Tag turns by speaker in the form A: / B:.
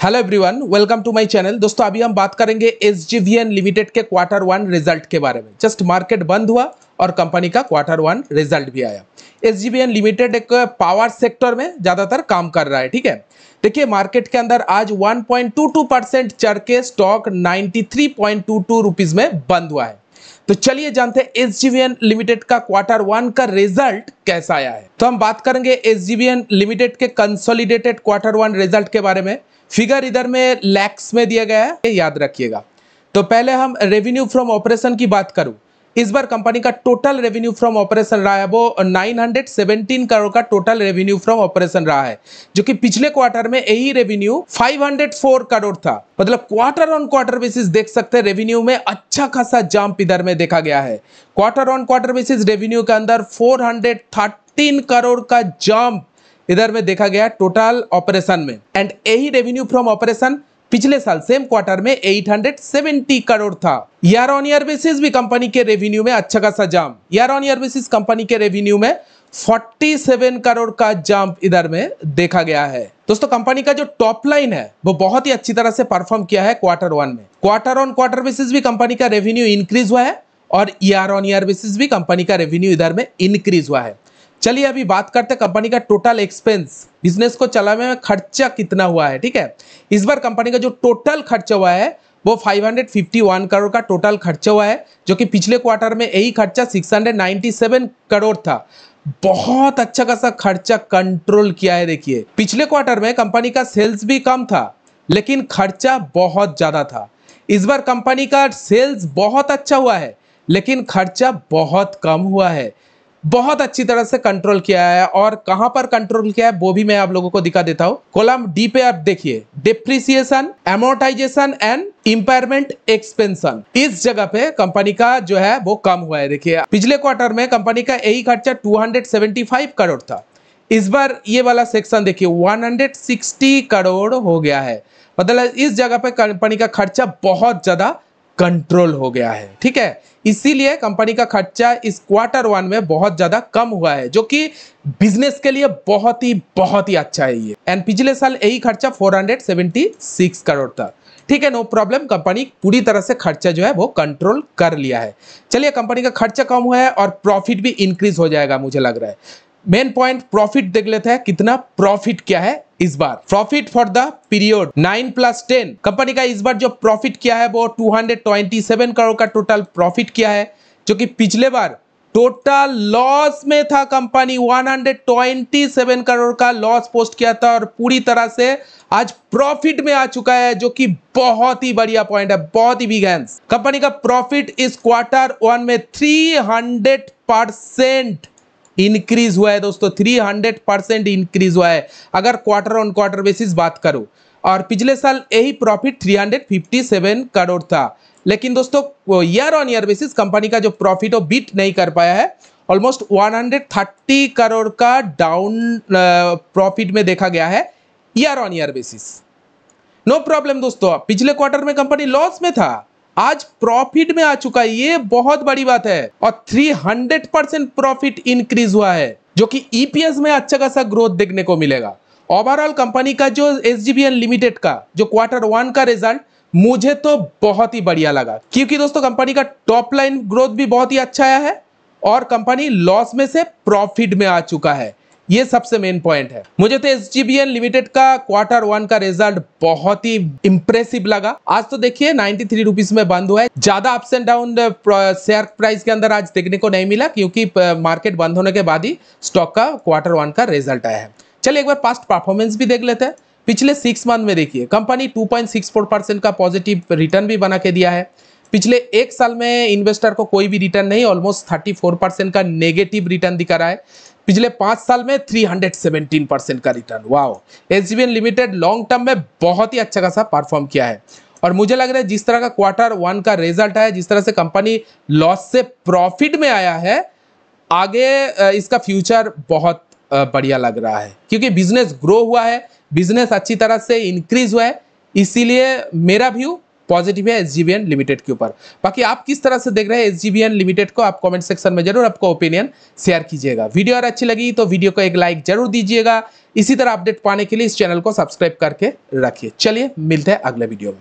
A: Hello everyone, welcome to my channel. दोस्तों अभी हम बात करेंगे एसजीवीएन लिमिटेड के क्वार्टर वन रिजल्ट के बारे में। जस्ट मार्केट बंद हुआ और कंपनी का क्वार्टर वन रिजल्ट भी आया। एसजीवीएन लिमिटेड एक पावर सेक्टर में ज्यादातर काम कर रहा है, ठीक है। देखिए मार्केट के अंदर आज 1.22% चढ़ के स्टॉक 93.22 रुपीज में बंद हुआ है। तो चलिए जानते हैं एसजीवीएन लिमिटेड का क्वार्टर वन का रिजल्ट कैसा आया है। तो हम बात करेंगे एसजीवीएन लिमिटेड के कंसोलिडेटेड क्वार्टर वन रिजल्ट के बारे में। फिगर इधर में लैक्स में दिया गया है, याद रखिएगा। तो पहले हम रेवेन्यू फ्रॉम ऑपरेशन की बात करूं। इस बार कंपनी का टोटल रेवेन्यू फ्रॉम ऑपरेशन रहा है वो 917 करोड़ का टोटल रेवेन्यू फ्रॉम ऑपरेशन रहा है, जो कि पिछले क्वार्टर में यही रेवेन्यू 504 करोड़ था। मतलब क्वार्टर ऑन क्वार्टर बेसिस देख सकते हैं रेवेन्यू में अच्छा खासा जंप इधर में देखा गया है। Quarter on quarter basis revenue के अंदर 413 करोड़ का जंप इधर में देखा गया टोटल ऑपरेशन में। एंड यही रेवेन्यू फ्रॉम ऑपरेशन पिछले साल सेम क्वार्टर में 870 करोड़ था। ईयर ऑन ईयर बेसिस भी कंपनी के रेवेन्यू में अच्छा खासा jump. Year on year basis company के रेवेन्यू में 47 करोड़ का जंप इधर में देखा गया है। दोस्तों कंपनी का जो टॉप लाइन है वो बहुत ही अच्छी तरह से परफॉर्म किया है क्वार्टर वन में। क्वार्टर ऑन क्वार्टर बेसिस भी कंपनी का रेवेन्यू इंक्रीज हुआ है और ईयर ऑन ईयर बेसिस भी कंपनी का रेवेन्यू इधर में इंक्रीज हुआ है। चलिए अभी बात करते हैं कंपनी का टोटल एक्सपेंस, बिजनेस को चलाने में खर्चा कितना हुआ है, ठीक है। इस बार कंपनी का जो टोटल खर्चा हुआ है वो 551 करोड़ का टोटल खर्चा हुआ है, जो कि पिछले क्वार्टर में यही खर्चा 697 करोड़ था। बहुत अच्छा खासा खर्चा कंट्रोल किया है। देखिए पिछले क्वार्टर में कंपनी का सेल्स भी कम था लेकिन खर्चा बहुत ज्यादा था। इस बार कंपनी का सेल्स बहुत अच्छा हुआ है लेकिन खर्चा बहुत कम हुआ है। बहुत अच्छी तरह से कंट्रोल किया है। और कहां पर कंट्रोल किया है वो भी मैं आप लोगों को दिखा देता हूं। कॉलम डी पे आप देखिए डिप्रिसिएशन, एमोर्टाइजेशन एंड इंपायरमेंट एक्सपेंशन, इस जगह पे कंपनी का जो है वो कम हुआ है। देखिए पिछले क्वार्टर में कंपनी का यही खर्चा 275 करोड़ था। इस बार ये वाला सेक्शन देखिए 160 करोड़ हो गया है। मतलब इस जगह पे कंपनी का खर्चा बहुत ज्यादा कंट्रोल हो गया है, ठीक है। इसीलिए कंपनी का खर्चा इस क्वार्टर वन में बहुत ज्यादा कम हुआ है, जो कि बिजनेस के लिए बहुत ही अच्छा है ये। एंड पिछले साल यही खर्चा 476 करोड़ था, ठीक है। नो प्रॉब्लम, कंपनी पूरी तरह से खर्चा जो है वो कंट्रोल कर लिया है। चलिए कंपनी का खर्चा कम हुआ है और प्रॉफिट भी इंक्रीज हो जाएगा मुझे लग रहा है। मेन पॉइंट प्रॉफिट देख लेते हैं, कितना प्रॉफिट क्या है इस बार। Profit for the period 9+10, company का इस बार जो प्रॉफिट किया है वो 227 करोड़ का टोटल प्रॉफिट किया है, जो कि पिछले बार टोटल लॉस में था। कंपनी 127 करोड़ का लॉस पोस्ट किया था और पूरी तरह से आज प्रॉफिट में आ चुका है, जो कि बहुत ही बढ़िया पॉइंट है, बहुत ही बिग हैंड्स। कंपनी का प्रॉफिट इस क्वार्टर वन में 300% इंक्रीज हुआ है दोस्तों, 300% इंक्रीज हुआ है अगर क्वार्टर ऑन क्वार्टर बेसिस बात करूं। और पिछले साल यही प्रॉफिट 357 करोड़ था। लेकिन दोस्तों year on year basis company का जो प्रॉफिट वो बीट नहीं कर पाया है। ऑलमोस्ट 130 करोड़ का डाउन प्रॉफिट में देखा गया है year on year basis. No problem दोस्तों, पिछले क्वार्टर में कंपनी लॉस में था, आज प्रॉफिट में आ चुका है, ये बहुत बड़ी बात है। और 300% प्रॉफिट इंक्रीज हुआ है, जो कि ईपीएस में अच्छा खासा ग्रोथ देखने को मिलेगा। ओवरऑल कंपनी का जो एसजीवीएन लिमिटेड का जो क्वार्टर वन का रिजल्ट मुझे तो बहुत ही बढ़िया लगा, क्योंकि दोस्तों कंपनी का टॉप लाइन ग्रोथ भी बहुत ही अच्छा आया है और कंपनी लॉस में से प्रॉफिट में आ चुका है। ये सबसे मेन पॉइंट है। मुझे तो एसजीवीएन लिमिटेड का क्वार्टर वन का रिजल्ट बहुत ही इंप्रेसिव लगा। आज तो देखिए 93 रुपीज में बंद हुआ है। ज्यादा ups and down share price के अंदर आज देखने को नहीं मिला, क्योंकि मार्केट बंद होने के बाद ही स्टॉक का क्वार्टर वन का रिजल्ट आया है। चलिए एक बार पास्ट परफॉर्मेंस भी देख लेते हैं। पिछले 6 मंथ में देखिए कंपनी 2.64% का पॉजिटिव रिटर्न भी बना के दिया है। पिछले एक साल में इन्वेस्टर को कोई भी रिटर्न नहीं, ऑलमोस्ट 34% का नेगेटिव रिटर्न दिखा रहा है। पिछले 5 साल में 317% का return. Wow, SJVN limited long term में बहुत ही अच्छा खासा परफॉर्म किया है। और मुझे लग रहा है जिस तरह का क्वार्टर वन का रिजल्ट है, जिस तरह से कंपनी लॉस से प्रॉफिट में आया है, आगे इसका फ्यूचर बहुत बढ़िया लग रहा है, क्योंकि बिजनेस ग्रो हुआ है, बिजनेस अच्छी तरह से इंक्रीज हुआ है। इसीलिए मेरा व्यू पॉजिटिव है एसजीवीएन लिमिटेड के ऊपर। बाकी आप किस तरह से देख रहे हैं एसजीवीएन लिमिटेड को, आप कमेंट सेक्शन में जरूर आपको ओपिनियन शेयर कीजिएगा। वीडियो अगर अच्छी लगी तो वीडियो को एक लाइक जरूर दीजिएगा। इसी तरह अपडेट पाने के लिए इस चैनल को सब्सक्राइब करके रखिए। चलिए मिलते हैं अगले वीडियो में।